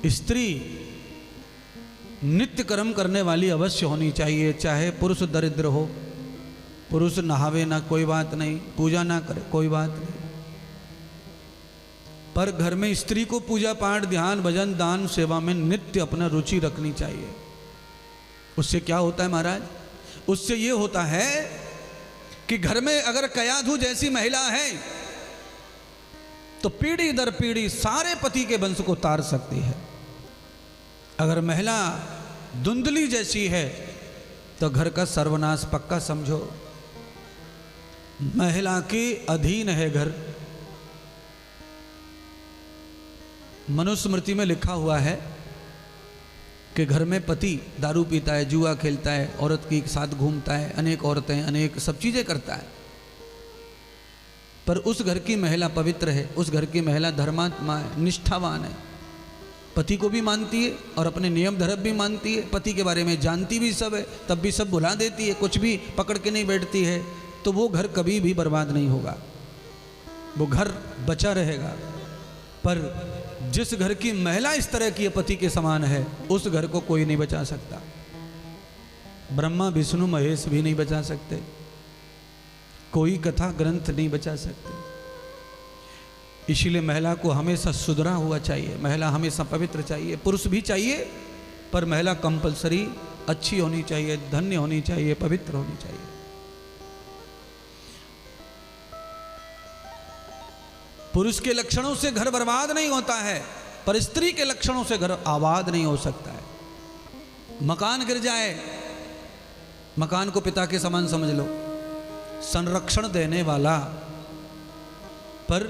स्त्री नित्य कर्म करने वाली अवश्य होनी चाहिए। चाहे पुरुष दरिद्र हो, पुरुष नहावे ना कोई बात नहीं, पूजा ना करे कोई बात नहीं, पर घर में स्त्री को पूजा पाठ ध्यान भजन दान सेवा में नित्य अपना रुचि रखनी चाहिए। उससे क्या होता है महाराज? उससे ये होता है कि घर में अगर कयाधु जैसी महिला है तो पीढ़ी दर पीढ़ी सारे पति के वंश को तार सकती है। अगर महिला धुंधली जैसी है तो घर का सर्वनाश पक्का समझो। महिला के अधीन है घर। मनुस्मृति में लिखा हुआ है कि घर में पति दारू पीता है, जुआ खेलता है, औरत के साथ घूमता है, अनेक औरतें अनेक सब चीजें करता है, पर उस घर की महिला पवित्र है, उस घर की महिला धर्मात्मा है, निष्ठावान है, पति को भी मानती है और अपने नियम धर्म भी मानती है, पति के बारे में जानती भी सब है, तब भी सब भुला देती है, कुछ भी पकड़ के नहीं बैठती है, तो वो घर कभी भी बर्बाद नहीं होगा, वो घर बचा रहेगा। पर जिस घर की महिला इस तरह की पति के समान है, उस घर को कोई नहीं बचा सकता। ब्रह्मा विष्णु महेश भी नहीं बचा सकते, कोई कथा ग्रंथ नहीं बचा सकते। इसीलिए महिला को हमेशा सुधरा हुआ चाहिए, महिला हमेशा पवित्र चाहिए। पुरुष भी चाहिए, पर महिला कंपलसरी अच्छी होनी चाहिए, धन्य होनी चाहिए, पवित्र होनी चाहिए। पुरुष के लक्षणों से घर बर्बाद नहीं होता है, पर स्त्री के लक्षणों से घर आबाद नहीं हो सकता है। मकान गिर जाए, मकान को पिता के समान समझ लो, संरक्षण देने वाला, पर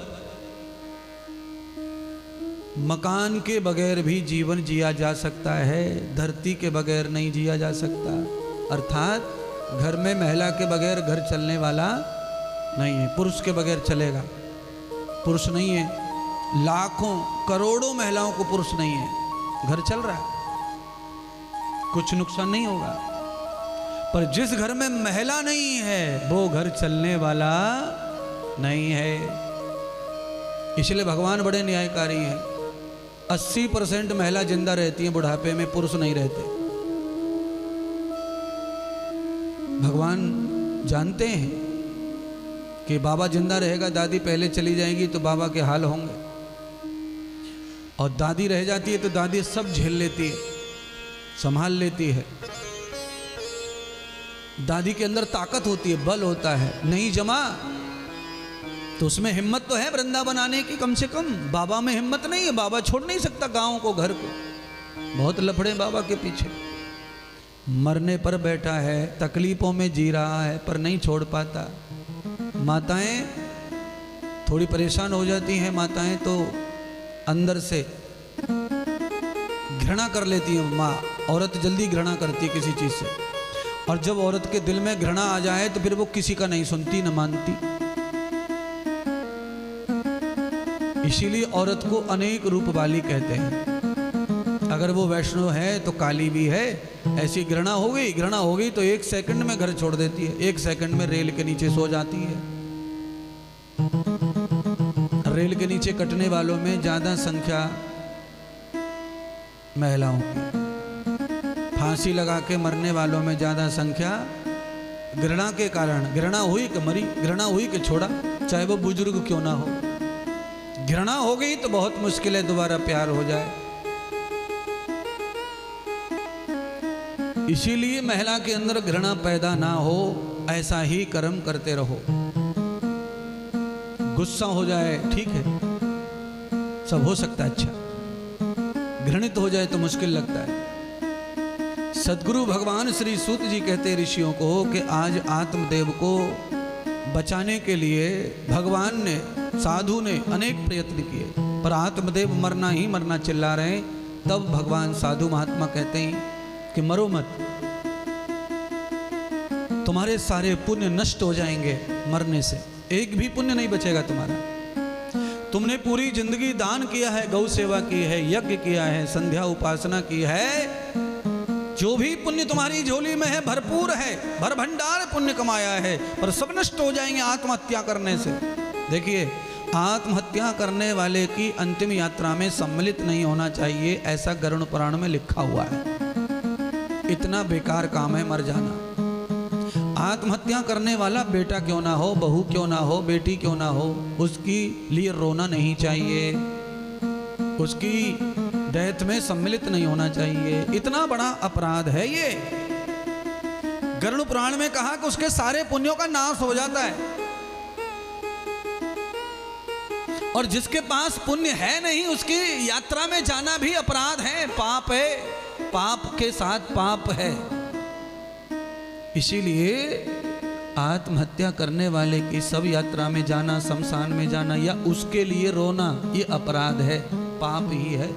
मकान के बगैर भी जीवन जिया जा सकता है, धरती के बगैर नहीं जिया जा सकता। अर्थात घर में महिला के बगैर घर चलने वाला नहीं है। पुरुष के बगैर चलेगा, पुरुष नहीं है, लाखों करोड़ों महिलाओं को पुरुष नहीं है, घर चल रहा है, कुछ नुकसान नहीं होगा। पर जिस घर में महिला नहीं है वो घर चलने वाला नहीं है। इसलिए भगवान बड़े न्यायकारी हैं। 80% महिला जिंदा रहती है बुढ़ापे में, पुरुष नहीं रहते। भगवान जानते हैं कि बाबा जिंदा रहेगा, दादी पहले चली जाएगी तो बाबा के हाल होंगे, और दादी रह जाती है तो दादी सब झेल लेती है, संभाल लेती है। दादी के अंदर ताकत होती है, बल होता है, नहीं जमा तो उसमें हिम्मत तो है वृंदावन आने की, कम से कम। बाबा में हिम्मत नहीं है, बाबा छोड़ नहीं सकता गांव को, घर को। बहुत लफड़े बाबा के पीछे। मरने पर बैठा है, तकलीफों में जी रहा है, पर नहीं छोड़ पाता। माताएं थोड़ी परेशान हो जाती हैं, माताएं तो अंदर से घृणा कर लेती है। माँ औरत जल्दी घृणा करती है किसी चीज से, और जब औरत के दिल में घृणा आ जाए तो फिर वो किसी का नहीं सुनती, न मानती। इसीलिए औरत को अनेक रूप वाली कहते हैं। अगर वो वैष्णव है तो काली भी है। ऐसी घृणा हो गई तो 1 सेकंड में घर छोड़ देती है, 1 सेकंड में रेल के नीचे सो जाती है। रेल के नीचे कटने वालों में ज्यादा संख्या महिलाओं की, फांसी लगा के मरने वालों में ज्यादा संख्या घृणा के कारण। घृणा हुई कि मरी, घृणा हुई कि छोड़ा, चाहे वो बुजुर्ग क्यों ना हो। घृणा हो गई तो बहुत मुश्किल है दोबारा प्यार हो जाए। इसीलिए महिला के अंदर घृणा पैदा ना हो, ऐसा ही कर्म करते रहो। गुस्सा हो जाए ठीक है, सब हो सकता है, अच्छा। घृणित हो जाए तो मुश्किल लगता है। सदगुरु भगवान श्री सूत जी कहते ऋषियों को कि आज आत्मदेव को बचाने के लिए भगवान ने, साधु ने अनेक प्रयत्न किए, पर आत्मदेव मरना ही मरना चिल्ला रहे हैं। तब भगवान साधु महात्मा कहते हैं कि मरो मत, तुम्हारे सारे पुण्य नष्ट हो जाएंगे मरने से, एक भी पुण्य नहीं बचेगा तुम्हारा। तुमने पूरी जिंदगी दान किया है, गौ सेवा की है, यज्ञ किया है, संध्या उपासना की है, जो भी पुण्य तुम्हारी झोली में है भरपूर है, भर भंडार पुण्य कमाया है, पर सब नष्ट हो जाएंगे आत्महत्या करने से। देखिए आत्महत्या करने वाले की अंतिम यात्रा में सम्मिलित नहीं होना चाहिए, ऐसा गरुड़ पुराण में लिखा हुआ है। इतना बेकार काम है मर जाना। आत्महत्या करने वाला बेटा क्यों ना हो, बहू क्यों ना हो, बेटी क्यों ना हो, उसकी लिए रोना नहीं चाहिए, उसकी डेथ में सम्मिलित नहीं होना चाहिए। इतना बड़ा अपराध है ये। गरुड़ पुराण में कहा कि उसके सारे पुण्यों का नाश हो जाता है, और जिसके पास पुण्य है नहीं उसकी यात्रा में जाना भी अपराध है, पाप है, पाप के साथ पाप है। इसीलिए आत्महत्या करने वाले की सब यात्रा में जाना, शमशान में जाना या उसके लिए रोना, ये अपराध है, पाप ही है।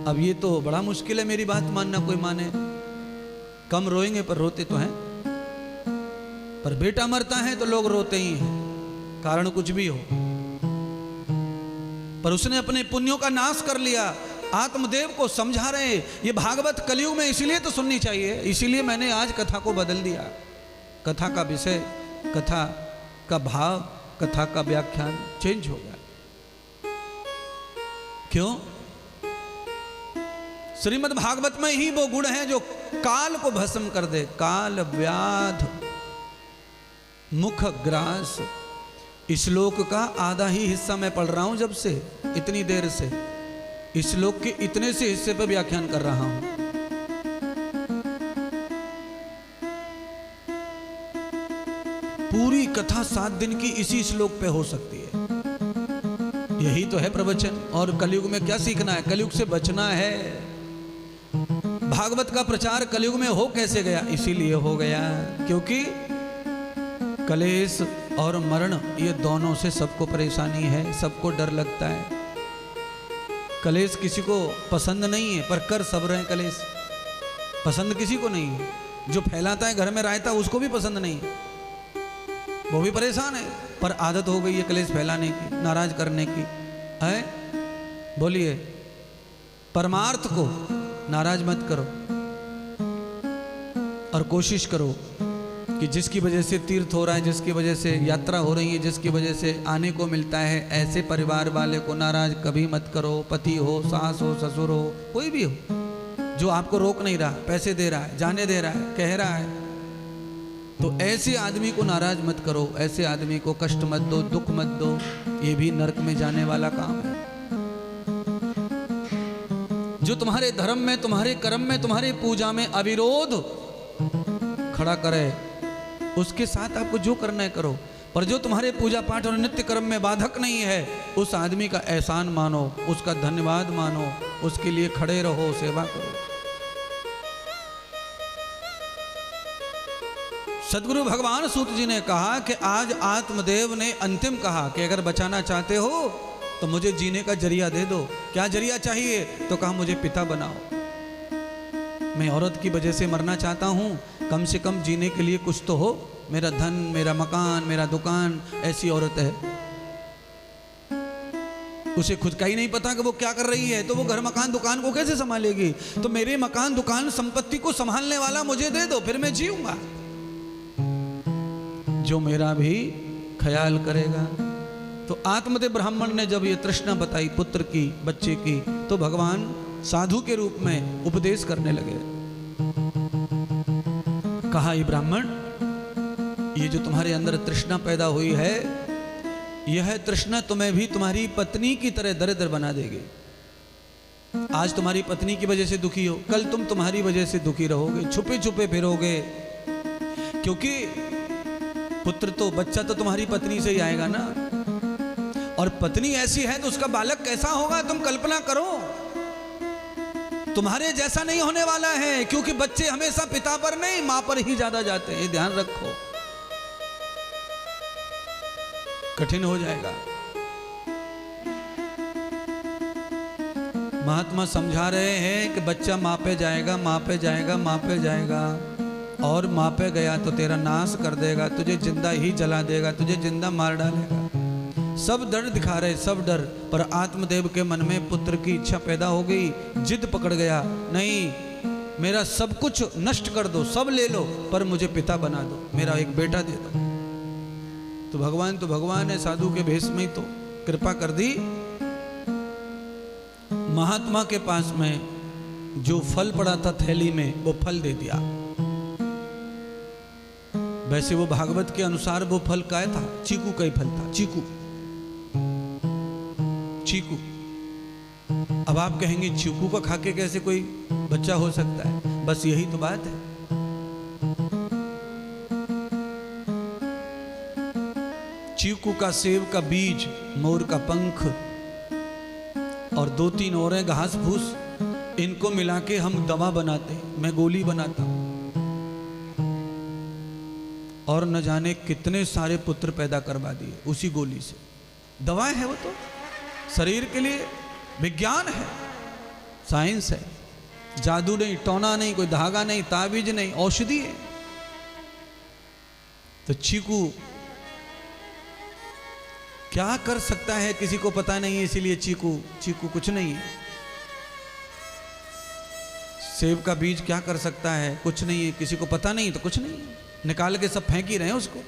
अब ये तो बड़ा मुश्किल है मेरी बात मानना, कोई माने। कम रोएंगे पर रोते तो हैं। पर बेटा मरता है तो लोग रोते ही हैं, कारण कुछ भी हो। पर उसने अपने पुण्यों का नाश कर लिया। आत्मदेव को समझा रहे। ये भागवत कलयुग में इसलिए तो सुननी चाहिए, इसीलिए मैंने आज कथा को बदल दिया। कथा का विषय, कथा का भाव, कथा का व्याख्यान चेंज हो गया। क्यों? श्रीमद् भागवत में ही वो गुण है जो काल को भस्म कर दे। काल, व्याध, मुख ग्रास। इस श्लोक का आधा ही हिस्सा मैं पढ़ रहा हूं जब से, इतनी देर से। इस श्लोक के इतने से हिस्से पर व्याख्यान कर रहा हूं। पूरी कथा 7 दिन की इसी श्लोक पे हो सकती है। यही तो है प्रवचन। और कलयुग में क्या सीखना है? कलयुग से बचना है। भागवत का प्रचार कलयुग में हो कैसे गया? इसीलिए हो गया क्योंकि कलेश और मरण ये दोनों से सबको परेशानी है, सबको डर लगता है। कलेश किसी को पसंद नहीं है, पर कर सब रहे। कलेश पसंद किसी को नहीं है। जो फैलाता है घर में रायता उसको भी पसंद नहीं है, वो भी परेशान है। पर आदत हो गई है कलेश फैलाने की, नाराज करने की है। बोलिए, परमार्थ को नाराज मत करो और कोशिश करो कि जिसकी वजह से तीर्थ हो रहा है, जिसकी वजह से यात्रा हो रही है, जिसकी वजह से आने को मिलता है, ऐसे परिवार वाले को नाराज कभी मत करो। पति हो, सास हो, ससुर हो, कोई भी हो, जो आपको रोक नहीं रहा, पैसे दे रहा है, जाने दे रहा है, कह रहा है, तो ऐसे आदमी को नाराज मत करो। ऐसे आदमी को कष्ट मत दो, दुख मत दो। ये भी नरक में जाने वाला काम है। जो तुम्हारे धर्म में, तुम्हारे कर्म में, तुम्हारे पूजा में अविरोध खड़ा करे, उसके साथ आपको जो करना है करो। पर जो तुम्हारे पूजा पाठ और नित्य कर्म में बाधक नहीं है, उस आदमी का एहसान मानो, उसका धन्यवाद मानो, उसके लिए खड़े रहो, सेवा करो। सदगुरु भगवान सूत जी ने कहा कि आज आत्मदेव ने अंतिम कहा कि अगर बचाना चाहते हो तो मुझे जीने का जरिया दे दो। क्या जरिया चाहिए? तो कहा मुझे पिता बनाओ। मैं औरत की वजह से मरना चाहता हूँ, कम से कम जीने के लिए कुछ तो हो। मेरा धन, मेरा मकान, मेरा दुकान। ऐसी औरत है, उसे खुद का ही नहीं पता कि वो क्या कर रही है, तो वो घर मकान दुकान को कैसे संभालेगी? तो मेरे मकान दुकान संपत्ति को संभालने वाला मुझे दे दो, फिर मैं जीऊंगा, जो मेरा भी ख्याल करेगा। तो आत्मदेव ब्राह्मण ने जब ये तृष्णा बताई पुत्र की, बच्चे की, तो भगवान साधु के रूप में उपदेश करने लगे। कहा, ये ब्राह्मण, ये जो तुम्हारे अंदर तृष्णा पैदा हुई है, यह तृष्णा तुम्हें भी तुम्हारी पत्नी की तरह दरिद्र बना देगी। आज तुम्हारी पत्नी की वजह से दुखी हो, कल तुम तुम्हारी वजह से दुखी रहोगे, छुपे छुपे फिरोगे। क्योंकि पुत्र तो, बच्चा तो तुम्हारी पत्नी से ही आएगा ना। और पत्नी ऐसी है तो उसका बालक कैसा होगा, तुम कल्पना करो। तुम्हारे जैसा नहीं होने वाला है, क्योंकि बच्चे हमेशा पिता पर नहीं, मां पर ही ज्यादा जाते हैं। ध्यान रखो, कठिन हो जाएगा। महात्मा समझा रहे हैं कि बच्चा मां पे जाएगा, मां पे जाएगा, मां पे जाएगा, और मां पे गया तो तेरा नाश कर देगा, तुझे जिंदा ही जला देगा, तुझे जिंदा मार डालेगा। सब डर दिखा रहे, सब डर। पर आत्मदेव के मन में पुत्र की इच्छा पैदा हो गई, जिद पकड़ गया, नहीं, मेरा सब कुछ नष्ट कर दो, सब ले लो, पर मुझे पिता बना दो, मेरा एक बेटा दे दो। तो भगवान है, साधु के भेष में ही तो कृपा कर दी, महात्मा के पास में जो फल पड़ा था थैली में वो फल दे दिया। वैसे वो भागवत के अनुसार वो फल क्या था? चीकू का ही फल था, चीकू। चीकू। अब आप कहेंगे चीकू का खाके कैसे कोई बच्चा हो सकता है? बस यही तो बात है। चीकू का, सेब का बीज, मोर का पंख और 2-3 और घास फूस, इनको मिला के हम दवा बनाते हैं। मैं गोली बनाता हूं और न जाने कितने सारे पुत्र पैदा करवा दिए उसी गोली से। दवा है वो तो, शरीर के लिए विज्ञान है, साइंस है। जादू नहीं, टोना नहीं, कोई धागा नहीं, ताबीज नहीं, औषधि है। तो चीकू क्या कर सकता है किसी को पता नहीं है, इसीलिए चीकू चीकू कुछ नहीं है। सेब का बीज क्या कर सकता है? कुछ नहीं है। किसी को पता नहीं तो कुछ नहीं है। निकाल के सब फेंक ही रहे हैं उसको।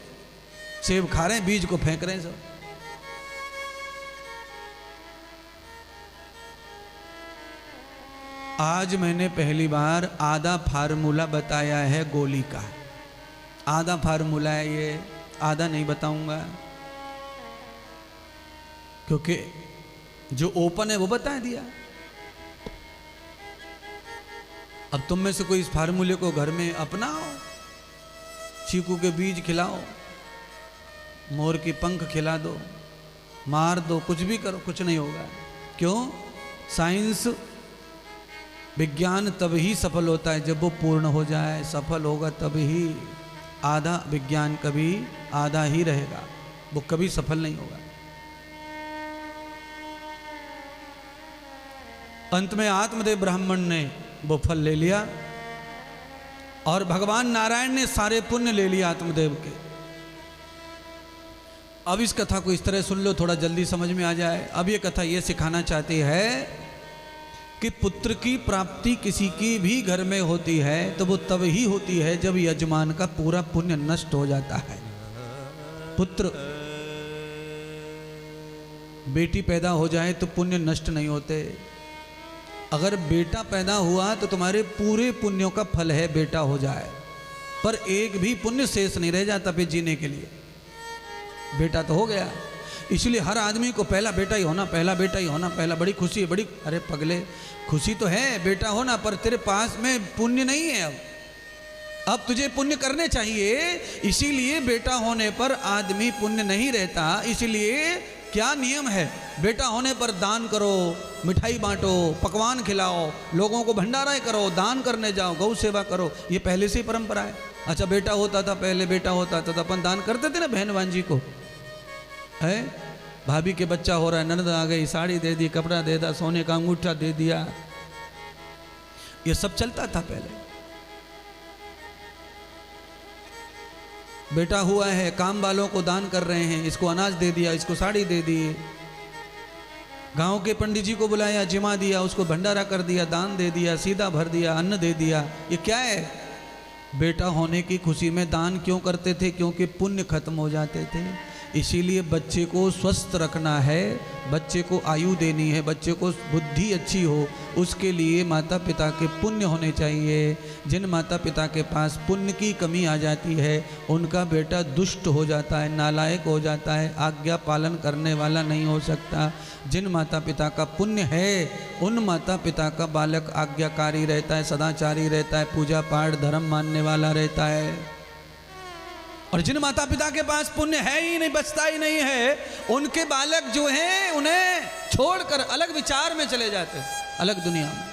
सेब खा रहे हैं, बीज को फेंक रहे हैं सब। आज मैंने पहली बार आधा फार्मूला बताया है गोली का। आधा फार्मूला है ये, आधा नहीं बताऊंगा क्योंकि जो ओपन है वो बता दिया। अब तुम में से कोई इस फार्मूले को घर में अपनाओ, चीकू के बीज खिलाओ, मोर की पंख खिला दो, मार दो, कुछ भी करो, कुछ नहीं होगा। क्यों? साइंस, विज्ञान तब ही सफल होता है जब वो पूर्ण हो जाए। सफल होगा तब ही। आधा विज्ञान कभी आधा ही रहेगा, वो कभी सफल नहीं होगा। अंत में आत्मदेव ब्राह्मण ने वो फल ले लिया और भगवान नारायण ने सारे पुण्य ले लिया आत्मदेव के। अब इस कथा को इस तरह सुन लो, थोड़ा जल्दी समझ में आ जाए। अब ये कथा ये सिखाना चाहती है कि पुत्र की प्राप्ति किसी की भी घर में होती है तो वो तब ही होती है जब यजमान का पूरा पुण्य नष्ट हो जाता है। पुत्र, बेटी पैदा हो जाए तो पुण्य नष्ट नहीं होते। अगर बेटा पैदा हुआ तो तुम्हारे पूरे पुण्यों का फल है, बेटा हो जाए, पर एक भी पुण्य शेष नहीं रह जाता फिर जीने के लिए। बेटा तो हो गया, इसलिए हर आदमी को पहला बेटा ही होना, पहला बेटा ही होना, पहला। बड़ी खुशी है, बड़ी, अरे पगले, खुशी तो है बेटा होना, पर तेरे पास में पुण्य नहीं है। अब तुझे पुण्य करने चाहिए, इसीलिए बेटा होने पर आदमी पुण्य नहीं रहता। इसलिए क्या नियम है? बेटा होने पर दान करो, मिठाई बांटो, पकवान खिलाओ, लोगों को भंडारा करो, दान करने जाओ, गौ सेवा करो। ये पहले से ही परंपरा है। अच्छा, बेटा होता था, पहले बेटा होता था तो अपन दान करते थे ना बहन भांजी को, है? भाभी के बच्चा हो रहा है, ननद आ गई, साड़ी दे दी, कपड़ा दे दिया, सोने का अंगूठा दे दिया, ये सब चलता था पहले। बेटा हुआ है, काम वालों को दान कर रहे हैं, इसको अनाज दे दिया, इसको साड़ी दे दी, गांव के पंडित जी को बुलाया, जिमा दिया, उसको भंडारा कर दिया, दान दे दिया, सीधा भर दिया, अन्न दे दिया। ये क्या है? बेटा होने की खुशी में दान क्यों करते थे? क्योंकि पुण्य खत्म हो जाते थे। इसीलिए बच्चे को स्वस्थ रखना है, बच्चे को आयु देनी है, बच्चे को बुद्धि अच्छी हो, उसके लिए माता पिता के पुण्य होने चाहिए। जिन माता पिता के पास पुण्य की कमी आ जाती है उनका बेटा दुष्ट हो जाता है, नालायक हो जाता है, आज्ञा पालन करने वाला नहीं हो सकता। जिन माता पिता का पुण्य है उन माता पिता का बालक आज्ञाकारी रहता है, सदाचारी रहता है, पूजा पाठ धर्म मानने वाला रहता है। और जिन माता पिता के पास पुण्य है ही नहीं, बचता ही नहीं है, उनके बालक जो हैं उन्हें छोड़कर अलग विचार में चले जाते हैं, अलग दुनिया में।